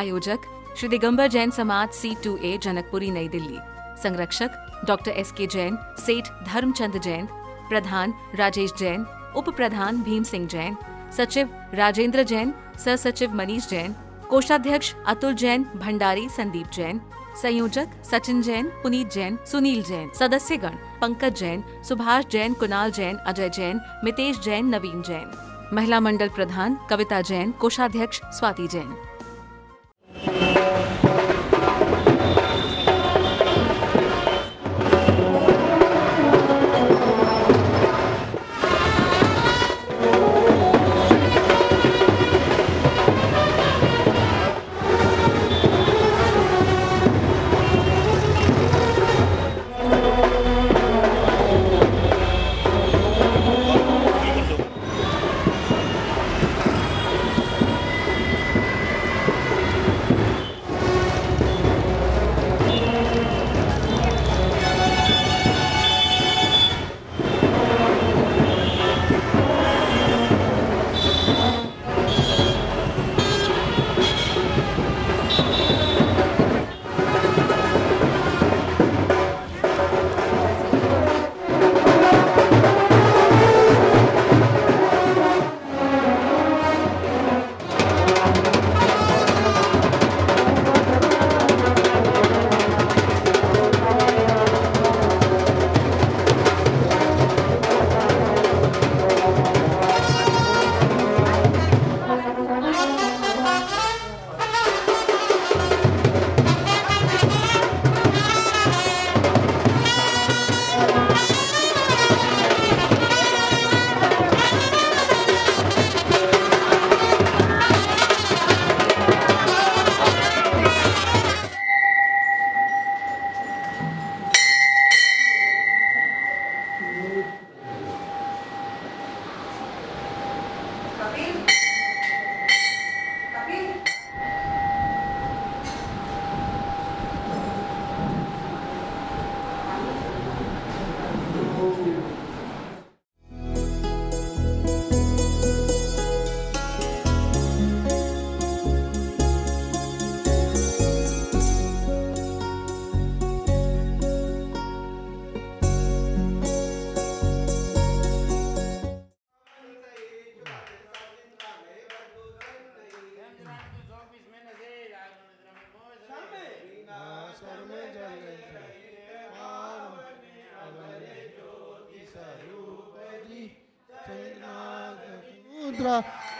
आयोजक श्री दिगंबर जैन समाज C2A जनकपुरी नई दिल्ली। संरक्षक डॉक्टर SK जैन, सेठ धर्मचंद जैन, प्रधान राजेश जैन, उप प्रधान भीम सिंह जैन, सचिव राजेंद्र जैन, सह सचिव मनीष जैन, कोषाध्यक्ष अतुल जैन, भंडारी संदीप जैन, संयोजक सचिन जैन, पुनीत जैन, सुनील जैन, सदस्यगण पंकज जैन, सुभाष जैन, कुणाल जैन, अजय जैन, मितेश जैन, नवीन जैन। महिला मंडल प्रधान कविता जैन, कोषाध्यक्ष स्वाति जैन।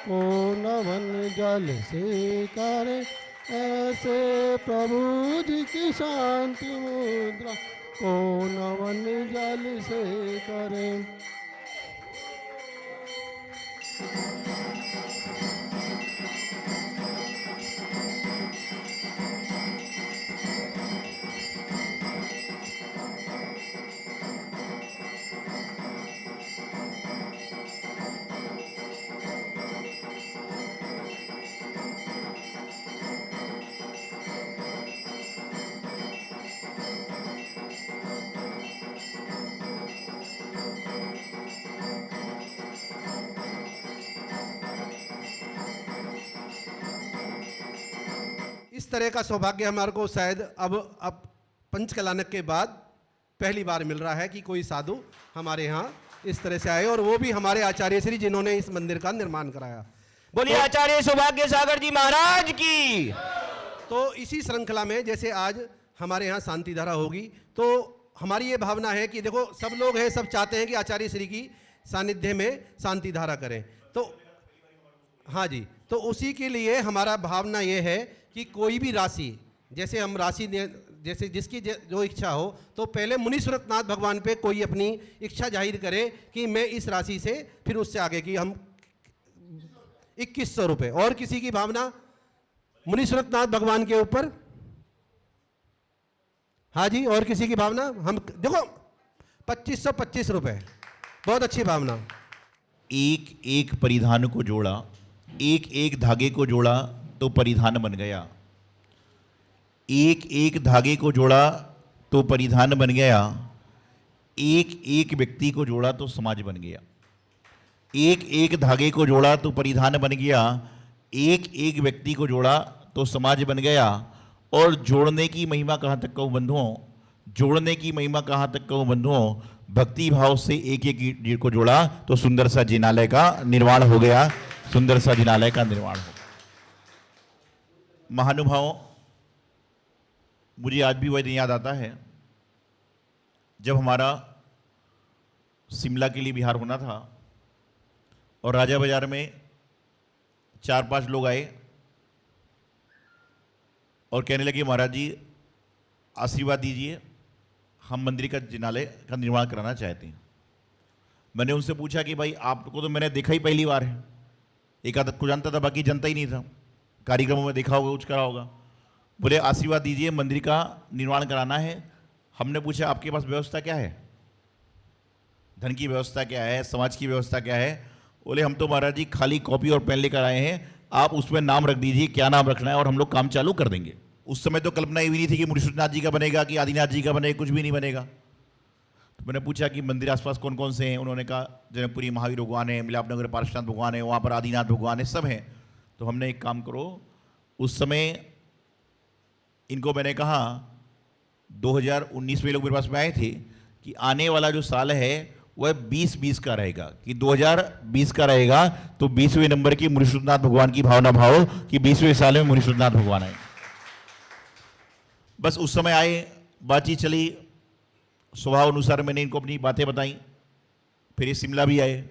को नवन जल से करे ऐसे प्रभु जी की शांति मुद्रा को नवन जल से करे। इस तरह का सौभाग्य हमारे को शायद अब पंचकलानक के बाद पहली बार मिल रहा है कि कोई साधु हमारे यहाँ इस तरह से आए, और वो भी हमारे आचार्य श्री जिन्होंने इस मंदिर का निर्माण कराया। बोलिए आचार्य सौभाग्य सागर जी महाराज की। तो इसी श्रृंखला में जैसे आज हमारे यहाँ शांति धारा होगी, तो हमारी ये भावना है कि देखो सब लोग हैं, सब चाहते हैं कि आचार्य श्री की सानिध्य में शांति धारा करें। तो हाँ जी, तो उसी के लिए हमारा भावना ये है कि कोई भी राशि, जैसे हम राशि जैसे जिसकी जो इच्छा हो, तो पहले मुनीश्वरनाथ भगवान पे कोई अपनी इच्छा जाहिर करे कि मैं इस राशि से, फिर उससे आगे की हम 2100 रुपये, और किसी की भावना मुनीश्वरनाथ भगवान के ऊपर, हाँ जी, और किसी की भावना हम देखो 2525 रुपये, बहुत अच्छी भावना। एक एक परिधान को जोड़ा, एक एक धागे को जोड़ा तो परिधान बन गया, एक एक धागे को जोड़ा तो परिधान बन गया, एक एक व्यक्ति को जोड़ा तो समाज बन गया, एक एक धागे को जोड़ा तो परिधान बन गया, एक एक व्यक्ति को जोड़ा तो समाज बन गया। और जोड़ने की महिमा कहाँ तक कहूँ बंधुओं, जोड़ने की महिमा कहाँ तक कहूँ बंधुओं, भक्ति भाव से एक एक ईंट को जोड़ा तो सुंदर सा जिनालय का निर्माण हो गया, सुंदर सा जिनालय का निर्माण हो गया। महानुभाव, मुझे आज भी वह दिन याद आता है जब हमारा शिमला के लिए बिहार होना था और राजा बाजार में 4-5 लोग आए और कहने लगे महाराज जी आशीर्वाद दीजिए, हम मंदिर का जिनालय का निर्माण कराना चाहते हैं। मैंने उनसे पूछा कि भाई आपको तो मैंने देखा ही पहली बार है, एक आध को जानता था बाकी जनता ही नहीं था, कार्यक्रमों में देखा होगा, कुछ करा होगा। बोले आशीर्वाद दीजिए, मंदिर का निर्माण कराना है। हमने पूछा आपके पास व्यवस्था क्या है, धन की व्यवस्था क्या है, समाज की व्यवस्था क्या है। बोले हम तो महाराज जी खाली कॉपी और पेन लेकर आए हैं, आप उसमें नाम रख दीजिए, क्या नाम रखना है और हम लोग काम चालू कर देंगे। उस समय तो कल्पना ये भी नहीं थी कि मुरीश्वरनाथ जी का बनेगा कि आदिनाथ जी का बनेगा, कुछ भी नहीं बनेगा। तो मैंने पूछा कि मंदिर आसपास कौन कौन से हैं। उन्होंने कहा जनकपुरी महावीर भगवान है, मिलापनगर पार्श्वनाथ भगवान है, वहाँ पर आदिनाथ भगवान है, सब हैं। तो हमने एक काम करो, उस समय इनको मैंने कहा 2019 में लोग मेरे पास में आए थे कि आने वाला जो साल है वह 20-20 का रहेगा, कि 2020 का रहेगा, तो 20वें नंबर की मुरीश्वरनाथ भगवान की भावना भाव कि 20वें साल में मुरीश्वरनाथ भगवान आए। बस उस समय आए, बातचीत चली, स्वभाव अनुसार मैंने इनको अपनी बातें बताई। फिर ये शिमला भी आए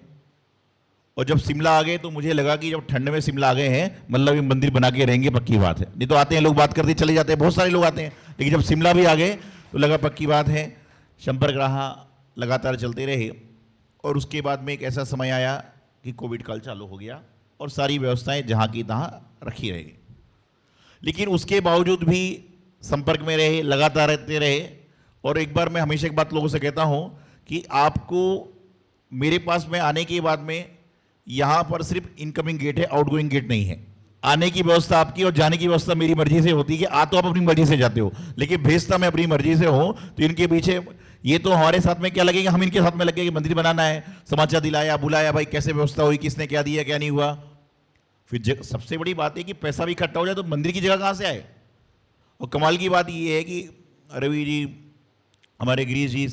और जब शिमला आ गए तो मुझे लगा कि जब ठंड में शिमला आ गए हैं मतलब ये मंदिर बना के रहेंगे, पक्की बात है। नहीं तो आते हैं लोग बात करते चले जाते हैं, बहुत सारे लोग आते हैं, लेकिन जब शिमला भी आ गए तो लगा पक्की बात है। संपर्क रहा, लगातार चलते रहे और उसके बाद में एक ऐसा समय आया कि कोविड काल चालू हो गया और सारी व्यवस्थाएं जहाँ की तहाँ रखी रहेगी। लेकिन उसके बावजूद भी संपर्क में रहे, लगातार रहते रहे। और एक बार मैं हमेशा एक बात लोगों से कहता हूँ कि आपको मेरे पास में आने के बाद में यहाँ पर सिर्फ इनकमिंग गेट है, आउटगोइंग गेट नहीं है। आने की व्यवस्था आपकी और जाने की व्यवस्था मेरी मर्जी से होती है कि आ तो आप अपनी मर्जी से जाते हो, लेकिन भेजता मैं अपनी मर्जी से हूँ। तो इनके पीछे ये तो हमारे साथ में क्या लगेगा, हम इनके साथ में लगे कि मंदिर बनाना है, समाचार दिलाया, बुलाया, भाई कैसे व्यवस्था हुई, किसने क्या दिया, क्या नहीं हुआ। फिर सबसे बड़ी बात है कि पैसा भी इकट्ठा हो जाए तो मंदिर की जगह कहाँ से आए। और कमाल की बात ये है कि रवि जी, हमारे गिरीश जी,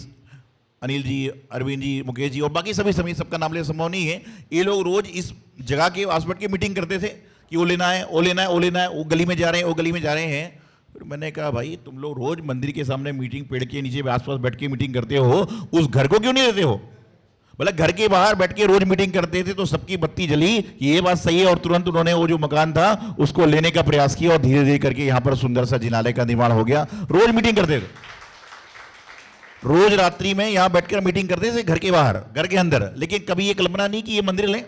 अनिल जी, अरविंद जी, मुकेश जी और बाकी सभी सबका नाम लेना संभव नहीं है। ये लोग रोज इस जगह के आस बैठ के मीटिंग करते थे कि वो लेना है, वो लेना है, वो लेना है, वो गली में जा रहे हैं, वो गली में जा रहे हैं। फिर मैंने कहा भाई तुम लोग रोज मंदिर के सामने मीटिंग, पेड़ के नीचे आसपास बैठ के मीटिंग करते हो, उस घर को क्यों नहीं देते हो। बोला घर के बाहर बैठ के रोज मीटिंग करते थे तो सबकी बत्ती जली, ये बात सही है। और तुरंत उन्होंने वो जो मकान था उसको लेने का प्रयास किया और धीरे धीरे करके यहाँ पर सुंदर सा जिनालय का निर्माण हो गया। रोज मीटिंग करते थे, रोज रात्रि में यहां बैठकर मीटिंग करते थे, घर के बाहर, घर के अंदर। लेकिन कभी ये कल्पना नहीं कि ये मंदिर लें।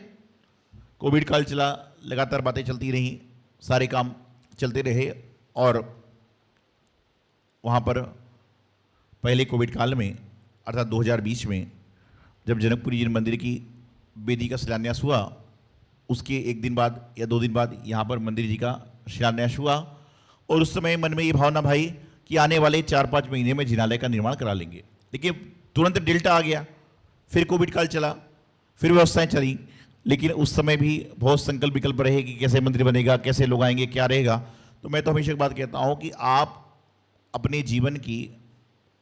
कोविड काल चला, लगातार बातें चलती रहीं, सारे काम चलते रहे। और वहां पर पहले कोविड काल में अर्थात 2020 में जब जनकपुरी जी मंदिर की वेदी का शिलान्यास हुआ, उसके एक दिन बाद या 2 दिन बाद यहाँ पर मंदिर जी का शिलान्यास हुआ। और उस समय मन में ये भावना भाई कि आने वाले 4-5 महीने में जिनालय का निर्माण करा लेंगे। लेकिन तुरंत डेल्टा आ गया, फिर कोविड काल चला, फिर व्यवस्थाएं चली। लेकिन उस समय भी बहुत संकल्प विकल्प रहे कि कैसे मंदिर बनेगा, कैसे लोग आएंगे, क्या रहेगा। तो मैं तो हमेशा एक बात कहता हूँ कि आप अपने जीवन की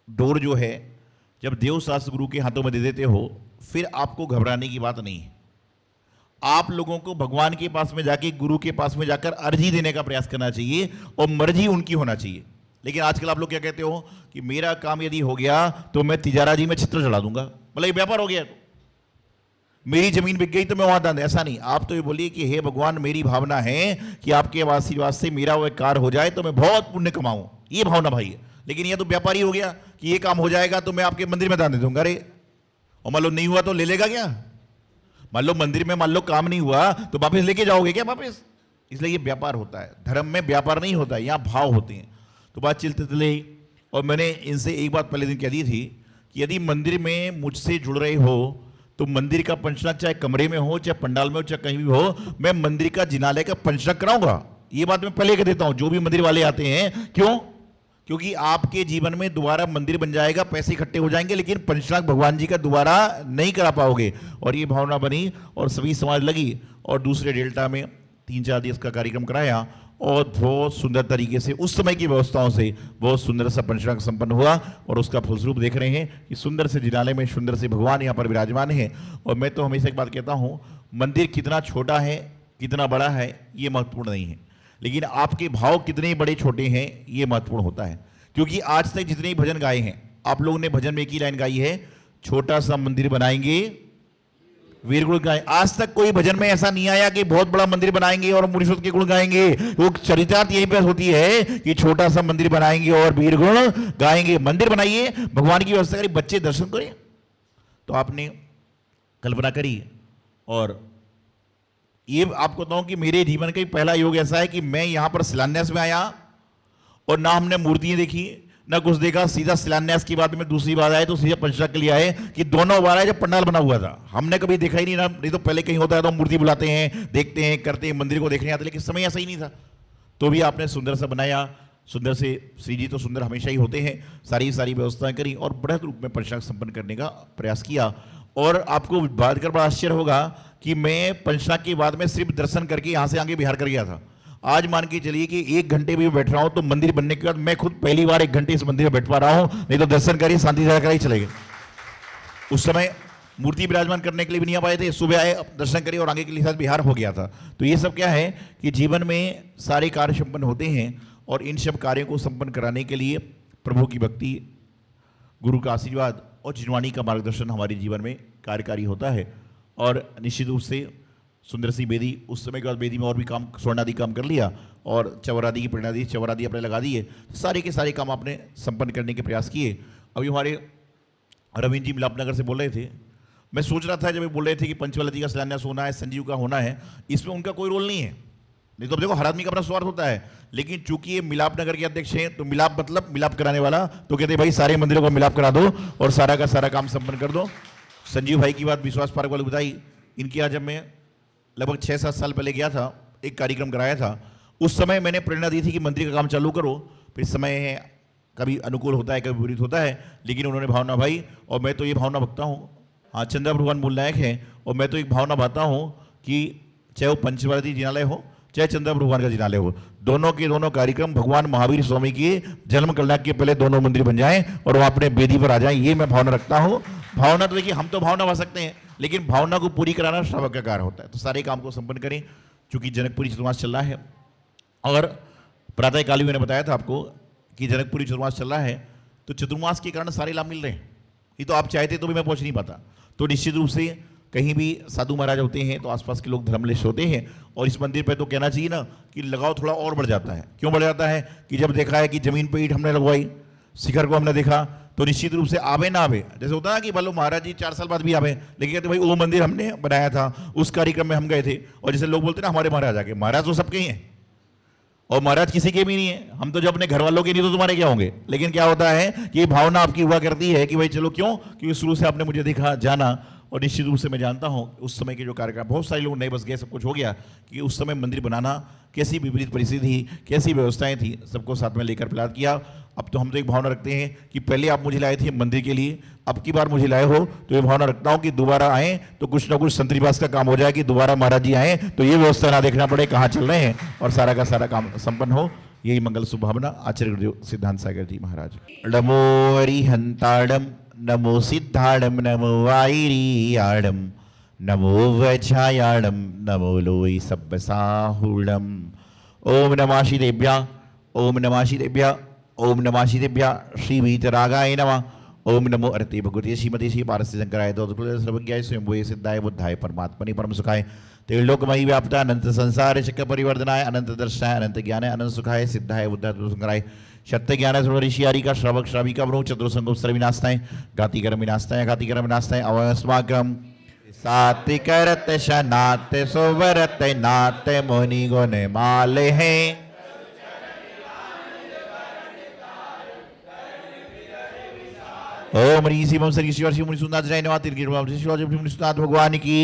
डोर जो है जब देव शास्त्र गुरु के हाथों में दे देते हो, फिर आपको घबराने की बात नहीं है। आप लोगों को भगवान के पास में जाके, गुरु के पास में जाकर अर्जी देने का प्रयास करना चाहिए और मर्जी उनकी होना चाहिए। लेकिन आजकल आप लोग क्या कहते हो कि मेरा काम यदि हो गया तो मैं तिजारा जी में चित्र चढ़ा दूंगा, मतलब ये व्यापार हो गया, मेरी जमीन बिक गई तो मैं वहां दान। ऐसा नहीं, आप तो ये बोलिए कि हे भगवान मेरी भावना है कि आपके आशीर्वाद से मेरा वह कार्य हो जाए तो मैं बहुत पुण्य कमाऊं, ये भावना भाई है। लेकिन ये तो व्यापारी हो गया कि ये काम हो जाएगा तो मैं आपके मंदिर में दान दे दूंगा। अरे और मान लो नहीं हुआ तो ले लेगा क्या। मान लो मंदिर में मान लो काम नहीं हुआ तो वापस लेके जाओगे क्या वापस। इसलिए ये व्यापार होता है, धर्म में व्यापार नहीं होता है, यहाँ भाव होते हैं। तो बात चलते चले और मैंने इनसे एक बात पहले दिन कह दी थी कि यदि मंदिर में मुझसे जुड़ रहे हो तो मंदिर का पंचनाद चाहे कमरे में हो, चाहे पंडाल में हो, चाहे कहीं भी हो, मैं मंदिर का जिनालय का पंचनाद कराऊंगा। ये बात मैं पहले कह देता हूं जो भी मंदिर वाले आते हैं। क्यों? क्योंकि आपके जीवन में दोबारा मंदिर बन जाएगा, पैसे इकट्ठे हो जाएंगे, लेकिन पंचनाद भगवान जी का दोबारा नहीं करा पाओगे। और ये भावना बनी और सभी समाज लगी और दूसरे डेल्टा में 3-4 दिवस का कार्यक्रम कराया और बहुत सुंदर तरीके से उस समय की व्यवस्थाओं से बहुत सुंदर सा पंचनाम संपन्न हुआ। और उसका फलस्वरूप देख रहे हैं कि सुंदर से जिनालय में सुंदर से भगवान यहाँ पर विराजमान है। और मैं तो हमेशा एक बात कहता हूँ, मंदिर कितना छोटा है कितना बड़ा है ये महत्वपूर्ण नहीं है, लेकिन आपके भाव कितने बड़े छोटे हैं ये महत्वपूर्ण होता है। क्योंकि आज तक जितने भजन गाए हैं, आप लोगों ने भजन में एक ही लाइन गाई है, छोटा सा मंदिर बनाएंगे वीर गुण गाएं। आज तक कोई भजन में ऐसा नहीं आया कि बहुत बड़ा मंदिर बनाएंगे और मुनीश्वर के गुण गाएंगे। वो चरितार्थ यहीं पर होती है कि छोटा सा मंदिर बनाएंगे और वीर गुण गाएंगे। मंदिर बनाइए, भगवान की व्यवस्था करिए, बच्चे दर्शन करें। तो आपने कल्पना करी। और ये आपको बताऊं कि मेरे जीवन का पहला योग ऐसा है कि मैं यहां पर शिलान्यास में आया और ना हमने मूर्तियां देखी ना कुछ देखा, सीधा शिलान्यास की बाद में दूसरी बार आए तो सीधा पंचनाम के लिए आए कि दोनों बार आए जब पंडाल बना हुआ था। हमने कभी देखा ही नहीं ना, नहीं तो पहले कहीं होता है तो मूर्ति बुलाते हैं, देखते हैं, करते हैं, मंदिर को देखने आते, लेकिन समय ऐसा ही नहीं था। तो भी आपने सुंदर सा बनाया, सुंदर से। श्री जी तो सुंदर हमेशा ही होते हैं। सारी व्यवस्थाएं करी और बृहद रूप में पंचनाम संपन्न करने का प्रयास किया। और आपको बात कर बड़ा आश्चर्य होगा कि मैं पंचनाम के बाद में सिर्फ दर्शन करके यहाँ से आगे बिहार कर गया था। आज मान के चलिए कि 1 घंटे भी बैठ रहा हूं तो मंदिर बनने के बाद मैं खुद पहली बार 1 घंटे इस मंदिर में बैठ पा रहा हूं, नहीं तो दर्शन करिए शांति से कर ही चले गए। उस समय मूर्ति विराजमान करने के लिए भी नहीं आ पाए थे, सुबह आए, दर्शन करिए और आगे के लिए साथ बिहार हो गया था। तो ये सब क्या है कि जीवन में सारे कार्य संपन्न होते हैं और इन सब कार्यों को संपन्न कराने के लिए प्रभु की भक्ति, गुरु का आशीर्वाद और जिनवाणी का मार्गदर्शन हमारे जीवन में कार्यकारी होता है। और निश्चित रूप से सुंदर सी बेदी, उस समय के बाद बेदी में और भी काम, स्वर्ण आदि काम कर लिया और चवर आदि की प्रेरणा दी, चवर आदि अपने लगा दिए, सारे के सारे काम आपने संपन्न करने के प्रयास किए। अभी हमारे रविंद्र जी मिलापनगर से बोल रहे थे, मैं सोच रहा था जब वो बोल रहे थे कि पंचवलती का शिलान्यास होना है, संजीव का होना है, इसमें उनका कोई रोल नहीं है। नहीं तो देखो हर आदमी का अपना स्वार्थ होता है, लेकिन चूंकि ये मिलापनगर के अध्यक्ष हैं तो मिलाप मतलब मिलाप कराने वाला, तो कहते भाई सारे मंदिरों को मिलाप करा दो और सारा का सारा काम संपन्न कर दो। संजीव भाई की बात विश्वास पार्क वाले बताई, इनके यहाँ जब मैं लगभग 6-7 साल पहले गया था, एक कार्यक्रम कराया था, उस समय मैंने प्रेरणा दी थी कि मंदिर का काम चालू करो। फिर समय है, कभी अनुकूल होता है, कभी विपरीत होता है, लेकिन उन्होंने भावना भाई, और मैं तो ये भावना भगता हूँ, हाँ चंद्र भगवान मूलनायक है, और मैं तो एक भावना भाता हूँ कि चाहे वो पंचवटी जिनालय हो चाहे चंद्र भगवान का जिनालय हो, दोनों के दोनों कार्यक्रम भगवान महावीर स्वामी के जन्म कल्याण के पहले दोनों मंदिर बन जाएं और वो अपने बेदी पर आ जाएं, ये मैं भावना रखता हूँ। भावना तो देखिए हम तो भावना भा सकते हैं, लेकिन भावना को पूरी कराना श्रावक का कार्य होता है। तो सारे काम को संपन्न करें। चूंकि जनकपुरी चतुर्मास चल रहा है और प्रातःकाल मैंने बताया था आपको कि जनकपुरी चतुर्मास चल रहा है, तो चतुर्मास के कारण सारे लाभ मिल रहे हैं। ये तो आप चाहते तो भी मैं पहुंच नहीं पाता। तो निश्चित रूप से कहीं भी साधु महाराज होते हैं तो आसपास के लोग धर्मलेश होते हैं, और इस मंदिर पे तो कहना चाहिए ना कि लगाव थोड़ा और बढ़ जाता है। क्यों बढ़ जाता है कि जब देखा है कि जमीन पे ईंट हमने लगवाई, शिखर को हमने देखा, तो निश्चित रूप से आवे ना आवे, जैसे होता है कि बोलो महाराज जी 4 साल बाद भी आवे, लेकिन कहते भाई वो मंदिर हमने बनाया था, उस कार्यक्रम में हम गए थे। और जैसे लोग बोलते ना हमारे महाराज आके, महाराज तो सबके ही हैं और महाराज किसी के भी नहीं है, हम तो जब अपने घर वालों के नहीं तो तुम्हारे क्या होंगे। लेकिन क्या होता है कि भावना आपकी हुआ करती है कि भाई चलो, क्यों, क्योंकि शुरू से आपने मुझे देखा, जाना, और निश्चित रूप से मैं जानता हूं उस समय के जो कार्यक्रम, बहुत सारे लोग नए बस गए, सब कुछ हो गया, कि उस समय मंदिर बनाना कैसी विपरीत परिस्थिति थी, कैसी व्यवस्थाएं थी, सबको साथ में लेकर प्रयास किया। अब तो हम तो एक भावना रखते हैं कि पहले आप मुझे लाए थे मंदिर के लिए, अब की बार मुझे लाए हो तो ये भावना रखता हूं कि दोबारा आए तो कुछ ना कुछ संतरीवास का काम हो जाए, कि दोबारा महाराज जी आए तो ये व्यवस्था ना देखना पड़े कहाँ चल रहे हैं, और सारा का सारा काम संपन्न हो। यही मंगल शुभ भावना आचार्य गुरुदेव सिद्धांत सागर जी महाराज। नमो अरिहंताड़म, नमो सिद्धाड़म, नमो वाईरियाड़म, नमो वज्रायाड़म, नमो लोई सब्बसाहुड़म। ओम नमः शिवेभ्या, ओम नमः शिवेभ्या, ओम नमः शिवेभ्या। श्री वीतरागाय नमः। ओम नमो अरते भगवते श्रीमते श्री पारस्य शंकराय सर्वज्ञाय स्वयंभुवे सिद्धाय बुद्धाय परमात्मने परम सुखाय त्रिलोकमयी व्याप्ता अनंत संसार चक्र परिवर्तनाय अनंत दर्शनाय अनंत ज्ञानाय अनंत सुखाय सिद्धाय बुद्धाय शंकराय सत्य ज्ञान सर्व ऋषियारी का श्रावक श्राविका ब्रह्म चतुर्संगोत्सर विनाशताय घातिकर्म विनाशताय घातिकर्म विनाशताय अवस्माकम सात्विक करत शनात सोवरत नात मुनि गुण माल हैं। ओम ह्रीं श्रीं ओम श्री शिव मुनि सुंदर जय नवा तिरगिर भगवान की।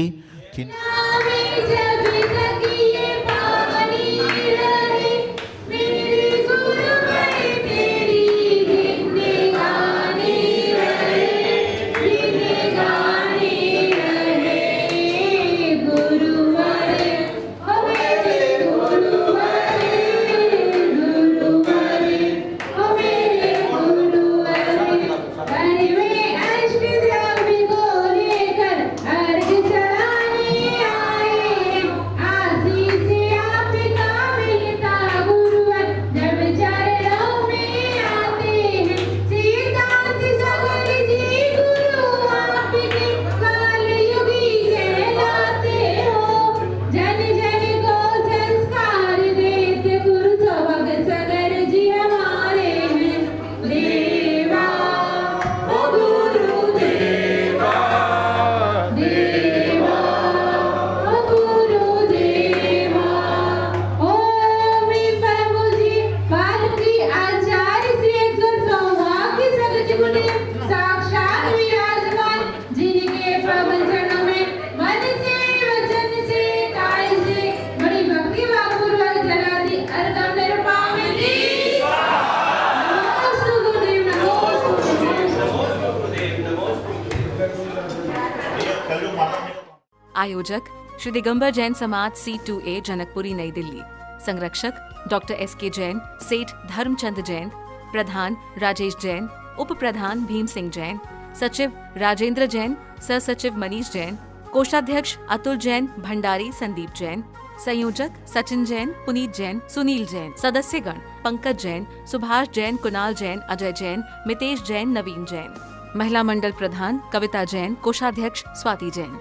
आयोजक श्री दिगंबर जैन समाज C2A जनकपुरी नई दिल्ली। संरक्षक डॉक्टर SK जैन, सेठ धर्मचंद जैन, प्रधान राजेश जैन, उप प्रधान भीम सिंह जैन, सचिव राजेंद्र जैन, सह सचिव मनीष जैन, कोषाध्यक्ष अतुल जैन, भंडारी संदीप जैन, संयोजक सचिन जैन, पुनीत जैन, सुनील जैन, सदस्यगण पंकज जैन, सुभाष जैन, कुणाल जैन, अजय जैन, मितेश जैन, नवीन जैन। महिला मंडल प्रधान कविता जैन, कोषाध्यक्ष स्वाति जैन।